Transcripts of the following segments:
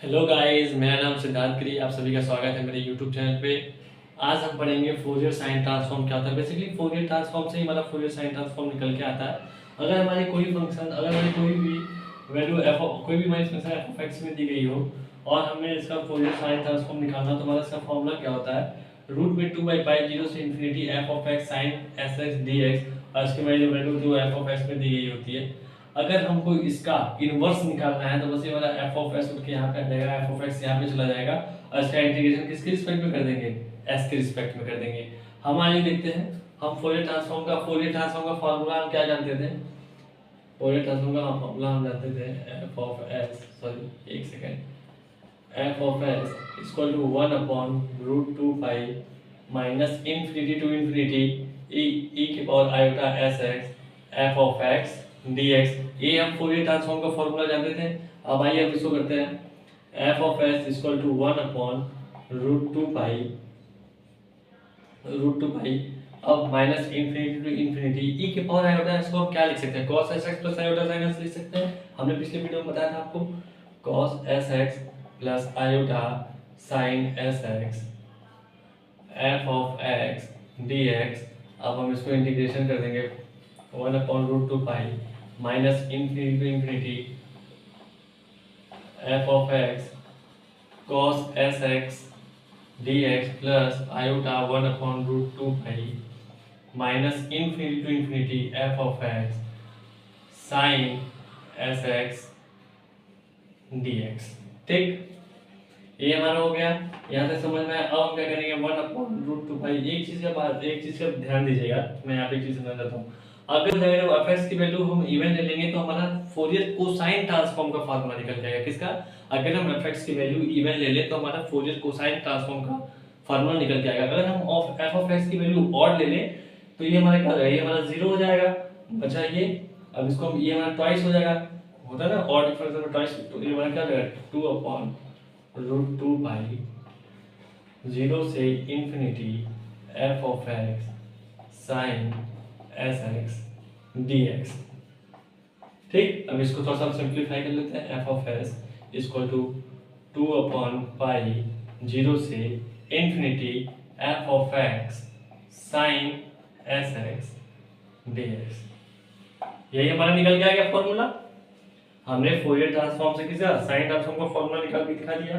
Hello guys, मेरा नाम सिद्धार्थ गिरी। आप सभी का स्वागत है मेरे यूट्यूब चैनल पे। आज हम पढ़ेंगे फोरियर साइन ट्रांसफॉर्म क्या होता है। बेसिकली फोरियर ट्रांसफॉर्म से ही हमारा फोरियर साइन ट्रांसफॉर्म निकल के आता है। अगर हमारी कोई फंक्शन, अगर हमारी कोई भी वैल्यू एफ, कोई भी हमारी फंक्शन एफ ऑफ एक्स में दी गई हो और हमें इसका फोरियर साइन ट्रांसफॉर्म निकालना, तो हमारा इसका फॉर्मूला क्या होता है, रूट में 2/पाई 0 से infinity F of x sine S X D X. और इसकी वैल्यू जो एफ ऑफ एक्स में दी गई होती है, अगर हमको इसका इनवर्स निकालना है तो बस ये वाला एफ ऑफ एक्स उठ के यहाँ पे आ जाएगा, एफ ऑफ एक्स यहाँ पे चला जाएगा और इसका इंटीग्रेशन किसके रिस्पेक्ट में कर देंगे, एस के रिस्पेक्ट में कर देंगे। हम आगे देखते हैं, हम फोरियर ट्रांसफॉर्म का फॉर्मूला हम क्या जानते थे। फोरियर ट्रांसफॉर्म का फॉर्मूला हम जानते थे एफ ऑफ एक्स, सॉरी एक second, f of x equal to 1/√2 pi minus infinity to infinity ई के power iota s x F of x dx। ये हम फोरियर ट्रांसफॉर्म का फॉर्मूला जानते थे। अब आइए हम इसको करते हैं, F of x equal to 1/√2 pi अब माइनस इन्फिनिटी टू इन्फिनिटी ई के पावर आयोटा। इसको हम क्या लिख सकते हैं, cos S X plus iota sine x लिख सकते हैं। हमने पिछले वीडियो में बताया था आपको, cos S X plus iota sine S x F of x dx। अब हम इसको इंटीग्रेशन कर देंगे 1/√2 pi minus infinity to infinity F of X cos S x dx plus iota 1/√2 pi minus infinity to infinity F of x sine S x dx। ठीक, ये हमारा हो गया, यहाँ से समझ में आया। अब हम क्या करेंगे, 1/√2 पाई। एक चीज का ध्यान दीजिएगा, मैं यहाँ पे एक चीज समझ जाता हूँ। अगर एफ एक्स की वैल्यू हम इवन ले लेंगे तो हमारा फोरियर कोसाइन ट्रांसफॉर्म का फार्मूला निकल जाएगा। किसका, अगर हम एफ एक्स की वैल्यू इवन ले ले तो हमारा फोरियर कोसाइन ट्रांसफॉर्म का फार्मूला निकल जाएगा। अगर हम एफ ऑफ एक्स की वैल्यू ऑड ले लें तो ये हमारा क्या हो जाएगा, ये हमारा 0 हो जाएगा, बचा ये। अब इसको हम, ये हमारा ट्वाइस हो जाएगा, होता है ना ऑड डिफरेंस में ट्वाइस, तो ये हमारा क्या हो जाएगा 2/√2 पाई 0 से infinity F of x sine S x dx। ठीक, अब इसको थोड़ा सा सिंप्लीफाई कर लेते हैं। F of S equal to 2/पाई 0 से infinity F of x sine S x dx। यही हमारा निकल के आ गया फॉर्मूला। हमने फोरियर ट्रांसफॉर्म से किसी साइन ट्रांसफॉर्म का फॉर्मूला निकाल के दिखा दिया,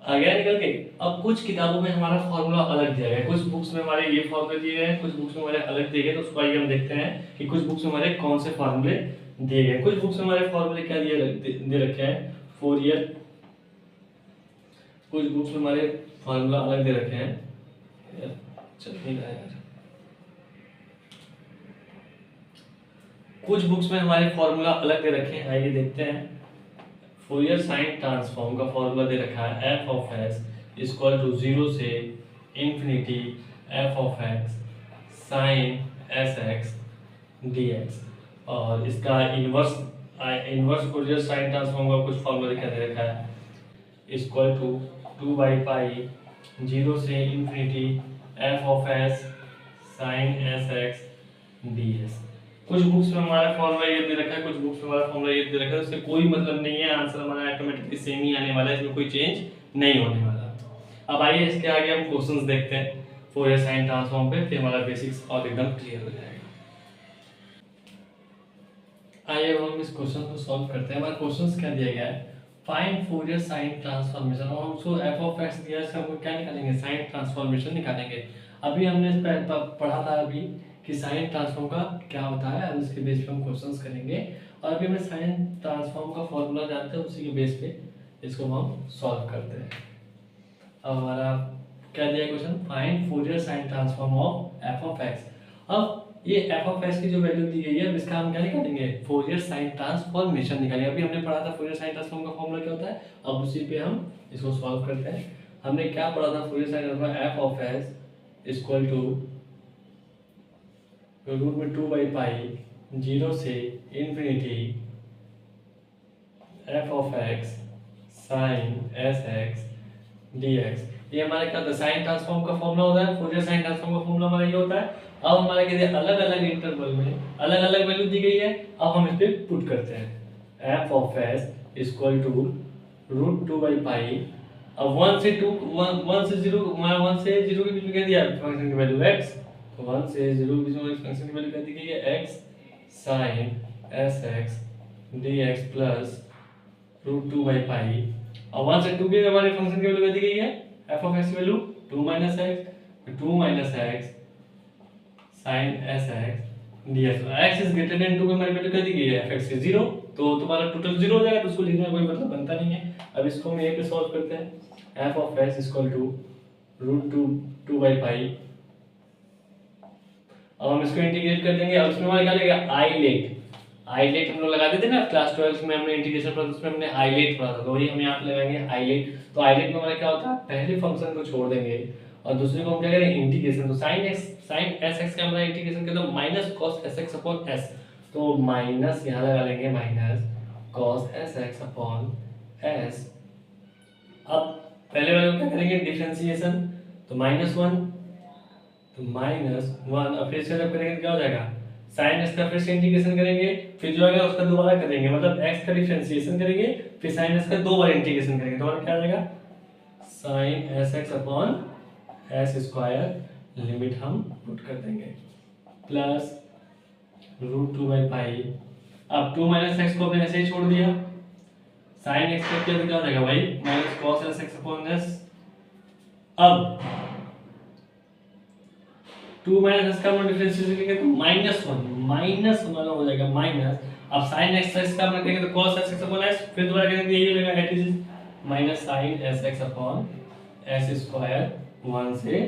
आ गया निकल के। अब कुछ किताबों में हमारा फॉर्मूला अलग दिया गया, कुछ बुक्स में हमारे ये फॉर्मूले दिए गए हैं, कुछ बुक्स में हमारे अलग दिए गए। तो उसको आइए हम देखते हैं कि कुछ बुक्स में हमारे कौन से फॉर्मूले दिए गए। कुछ बुक्स में हमारे फॉर्मूले क्या दे रखे हैं फोरियर, कुछ बुक्स में हमारे फॉर्मूला अलग दे रखे हैं। चल नहीं रहा यार, कुछ बुक्स में हमारे फॉर्मूला अलग दे रखे हैं, आइए देखते हैं। फोरियर साइन ट्रांसफॉर्म का फॉर्मूला दे रखा है F of x equal to 0 से infinity F of x sine S x dx। और इसका इनवर्स फोरियर साइन ट्रांसफॉर्म का कुछ फॉर्मूला लिखा दे रखा है इक्वल टू 2/पाई 0 से infinity F of x sine S x dx। कुछ बुक्स में हमारा फॉर्मूला ये दे रखा है, कुछ बुक्स में हमारा फॉर्मूला ये दे रखा है, उससे कोई मतलब नहीं है, आंसर हमारा ऑटोमेटिकली सेम ही आने वाला है, इसमें कोई चेंज नहीं होने वाला। अब आइए इसके आगे हम क्वेश्चंस देखते हैं फोरियर साइन ट्रांसफॉर्म पे, फिर हमारा बेसिक्स और एकदम क्लियर हो जाएगा। आइए हम इस क्वेश्चन को सॉल्व करते हैं। हमारा क्वेश्चन क्या दिया गया है, फाइंड फोरियर साइन ट्रांसफॉर्मेशन। और हमको एफ ऑफ एक्स दिया है, इसका हम क्या निकालेंगे, साइन ट्रांसफॉर्मेशन निकालेंगे। अभी हमने पढ़ा था अभी कि साइन ट्रांसफॉर्म का क्या होता है, और उसके बेस पे हम क्वेश्चंस करेंगे। और अभी हमें साइन ट्रांसफॉर्म का फॉर्मूला जानते हैं, उसी के बेस पे इसको हम सॉल्व करते हैं। अब हमारा क्या दिया question, find Fourier sine transform of F of x. अब ये एफ ऑफ एक्स की जो वैल्यू दी गई है, अब इसका हम क्या निकालेंगे, फोरियर साइन ट्रांसफॉर्मेशन निकालेंगे। अभी हमने पढ़ा था फोरियर साइन ट्रांसफॉर्म का फॉर्मूला क्या होता है, अब उसी पे हम इसको सॉल्व करते हैं। हमने क्या पढ़ा था, Fourier sine transform F of x equal to root में 2/पाई 0 से infinity F of x sine S x dx। ये हमारा क्या होता है, साइन ट्रांसफॉर्म का फॉर्मूला होता है, फोरियर साइन ट्रांसफॉर्म का फॉर्मूला हमारा ये होता है। अब हमारे कहते हैं अलग अलग इंटरवल में अलग अलग वैल्यू दी गई है, अब हम इस पे पुट करते हैं। F of S equal to root two by pi. अब 1 से 2 1 से 0 के बीच में कह दिया फंक्शन की वैल्यू x, तो 1 से 0 के बीच में फंक्शन की वैल्यू कह दी गई है x sin sx dx plus root two by pi. और 1 से 2 के हमारे फंक्शन की वैल्यू कह दी गई है f ऑफ x की value 2 minus x, 2 minus x sin sx dx। x is greater than 2 की हमारी वैल्यू कह दी गई है f(x) से 0, तो तुम्हारा टोटल 0 हो जाएगा, तो उसको लिखने का कोई मतलब बनता नहीं है। अब इसको हम यहीं पे सॉल्व करते हैं। f of s equal to root two by pi. अब हम इसको इंटीग्रेट कर देंगे। अब इसमें हमारा क्या लगेगा आई लेट हम लोग लगाते थे ना क्लास 12 में, हमने इंटीग्रेशन पढ़ा उसमें हमने आई लेट पढ़ा था, तो वही हम यहाँ पे लगाएंगे आई लेट। तो आई लेट में हमारा क्या होता है, पहले फंक्शन को छोड़ देंगे और दूसरे को हम क्या करेंगे इंटीग्रेशन। तो sin sx का हमारा इंटीग्रेशन कर दो minus cos sx upon s, तो माइनस यहाँ लगा लेंगे minus cos sx upon s। अब पहले वाले को क्या करेंगे डिफरेंशिएशन, तो -1, तो -1 और फिर से जब करेंगे तो क्या हो जाएगा sin s का फिर से इंटीग्रेशन करेंगे, फिर जो आएगा उसका दोबारा करेंगे, मतलब x का डिफरेंशिएशन करेंगे फिर sin s का दो बार इंटीग्रेशन करेंगे, तो हमारा क्या आ जाएगा sin sx upon s square, limit हम पुट कर देंगे plus root two by pi. अब 2 माइनस एक्स को हमने ऐसे ही छोड़ दिया, साइन एक्स का क्या हो जाएगा भाई minus cos S X upon S. अब 2 माइनस का हम डिफरेंशिएशन करेंगे तो माइनस हमारा हो जाएगा माइनस। अब साइन एक्स का हम करेंगे तो cos S X upon S, फिर दोबारा करेंगे यही लगेगा it is minus sine S X upon S square 1 से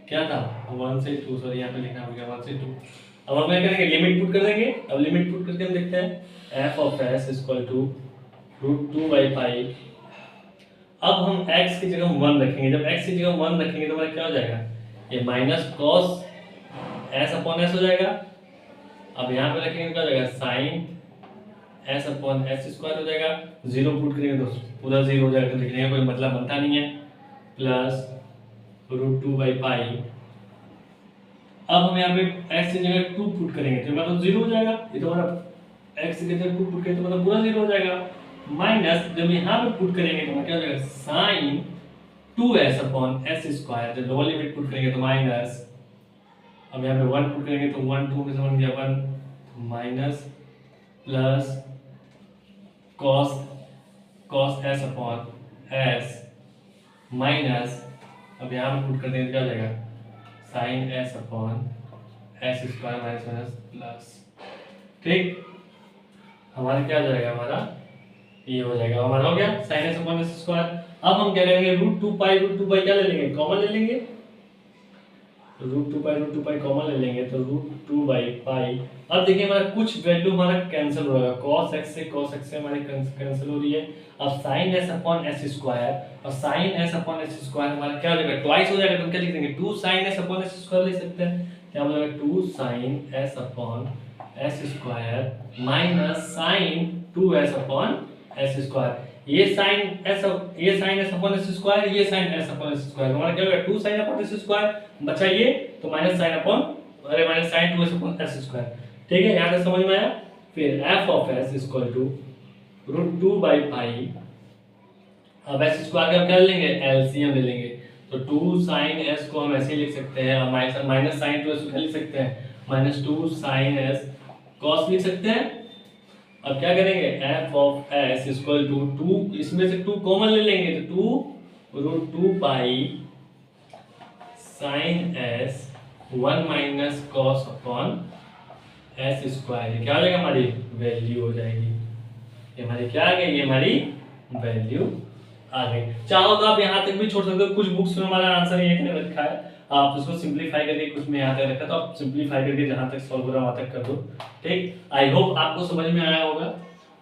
क्या था 1 से 2, सॉरी यहाँ पे लिखना होगा 1 से 2। अब हम क्या करेंगे लिमिट पुट कर देंगे। अब लिमिट पुट करके हम देखते हैं f of s equal to root two by pi. अब हम x की जगह 1 रखेंगे, जब x की जगह 1 रखेंगे तो हमारा क्या हो जाएगा ये minus cos s upon s हो जाएगा। अब यहाँ पे रखेंगे तो क्या हो जाएगा sine s upon s square हो जाएगा, 0 पुट करेंगे तो पूरा 0 हो जाएगा, तो लिखने का कोई मतलब बनता नहीं है, plus root two by pi. अब हम यहाँ पे x की जगह 2 पुट करेंगे तो मतलब 0 हो जाएगा, ये तो हमारा x की जगह 2 पुट करेंगे तो मतलब पूरा 0 हो जाएगा, माइनस जब यहाँ पे पुट करेंगे तो क्या हो जाएगा sine 2s upon s square, जब लोअर लिमिट पुट करेंगे तो माइनस, अब यहाँ पे 1 पुट करेंगे तो 1 2 में से 1 गया 1 minus plus cos s upon s minus, अब यहाँ पे पुट कर देंगे क्या हो जाएगा sine s upon s square minus plus, ठीक हमारा क्या हो जाएगा हमारा ये हो जाएगा, हमारा हो गया sine s upon s square. अब हम क्या करेंगे रूट टू पाई क्या ले लेंगे कॉमन ले लेंगे, रूट टू पाई कॉमन ले लेंगे तो रूट टू बाई पाई। अब देखिए हमारा कुछ वैल्यू हमारा कैंसिल हो रहा है, cos x से हमारी कैंसिल हो रही है। अब sin s upon s square और sin s upon s square हमारा क्या हो जाएगा ट्वाइस हो जाएगा, तो हम क्या लिख देंगे 2 sin s upon s square लिख सकते हैं, क्या हो जाएगा 2 sin s upon s square minus sin 2s upon s square. ये sin s upon s square, ये sin s upon s square, हमारा क्या होगा 2 sin अपॉन s स्क्वायर बचा ये, तो minus sin upon minus sin 2s upon s square, ठीक है यहाँ तक समझ में आया। फिर f of s equal to root two by pi. अब s स्क्वायर का क्या लेंगे एलसीएम ले लेंगे, तो 2 sin s को हम ऐसे ही लिख सकते हैं और माइनस sin 2s को लिख सकते हैं माइनस 2 sin s cos लिख सकते हैं। अब क्या करेंगे f of s equal to 2, इसमें से 2 कॉमन ले लेंगे तो 2 root two pi sin s 1 minus cos upon s square, क्या हो जाएगा हमारी वैल्यू हो जाएगी, ये हमारी क्या आ गई ये हमारी वैल्यू आ गई। चाहो तो आप यहाँ तक भी छोड़ सकते हो, कुछ बुक्स में हमारा आंसर ये रखा है, आप उसको सिंपलीफाई करके कुछ में यहाँ तक रखा तो आप सिंपलीफाई करके जहाँ तक सॉल्व हो रहा वहाँ तक कर दो, ठीक। आई होप आपको समझ में आया होगा।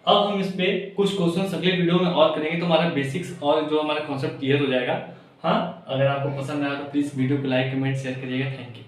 अब हम इस पे कुछ क्वेश्चन अगले वीडियो में और करेंगे तो हमारा बेसिक्स और जो हमारा कॉन्सेप्ट क्लियर हो जाएगा। हाँ, अगर आपको पसंद आया तो प्लीज वीडियो को लाइक कमेंट शेयर करिएगा। Thank you.